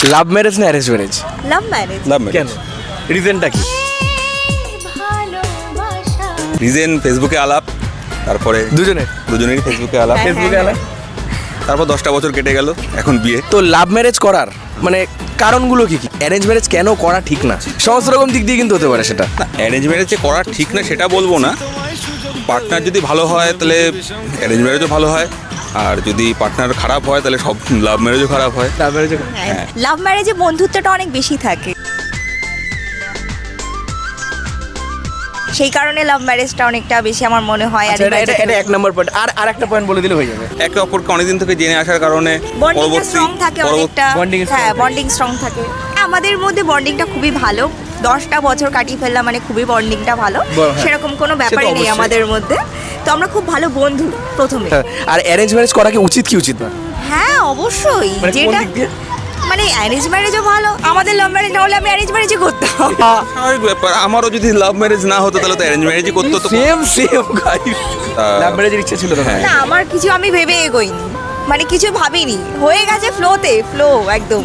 Love marriage না arrange marriage? Love marriage. Love marriage. কেন? রিজনটা কি? রিজেন ফেসবুকে আলাপ, তারপরে দুজনেরই ফেসবুকে আলাপ, হ্যাঁ, ফেসবুকে হ্যাঁ, আলাপ। তারপর 10টা বছর কেটে গেল, এখন বিয়ে। তো লাভ ম্যারেজ করার মানে কারণগুলো কি কি? অ্যারেঞ্জ ম্যারেজ কেন করা ঠিক না? সমস্ত রকম দিক দিয়ে কিন্তু হতে পারে সেটা। না, অ্যারেঞ্জ ম্যারেজ যে করা ঠিক না সেটা বলবো না। পার্টনার যদি ভালো হয় তাহলে অ্যারেঞ্জ ম্যারেজও ভালো হয়, আর যদি পার্টনার খারাপ হয় তাহলে সব লাভ ম্যারেজও খারাপ হয়। লাভ ম্যারেজ হ্যাঁ, লাভ ম্যারেজে বন্ধুত্বটা অনেক বেশি থাকে, সেই কারণে লাভ ম্যারেজটা অনেকটা বেশি আমার মনে হয়। আর এটা এক নম্বর পয়েন্ট। আর একটা পয়েন্ট বলে দিলে হয়ে যাবে। একে অপরকে অনেকদিন থেকে জেনে আসার কারণে বন্ডিংটা স্ট্রং থাকে অনেকটা। bonding strong হ্যাঁ, থাকে। বন্ডিং স্ট্রং থাকে। আমাদের মধ্যে বন্ডিংটা খুবই ভালো। 10টা বছর কাটিয়ে ফেললাম মানে খুবই বন্ডিংটা ভালো। হ্যাঁ। সেরকম কোনো ব্যাপারই নেই অবশ্যই। আমাদের মধ্যে। তো আমরা খুব ভালো বন্ধু প্রথমে। আর অ্যারেঞ্জ ম্যারেজ করা কি উচিত কি উচিত না? হ্যাঁ, অবশ্যই। মানে কোন যেটা দিক দিয়ে? মানে অ্যারেঞ্জ ম্যারেজও ভালো, আমাদের লাভ ম্যারেজ না হলে আমি অ্যারেঞ্জ ম্যারেজই করতাম। স্বাভাবিক ব্যাপার। আমারও যদি লাভ ম্যারেজ না হতো তাহলে তো অ্যারেঞ্জ ম্যারেজই করতে হতো। Same guys. লাভ ম্যারেজের ইচ্ছা ছিল তো? হ্যাঁ। না, আমার কিছু আমি ভেবে এগোইনি, মানে কিছু ভাবিনি, হয়ে গেছে ফ্লো একদম।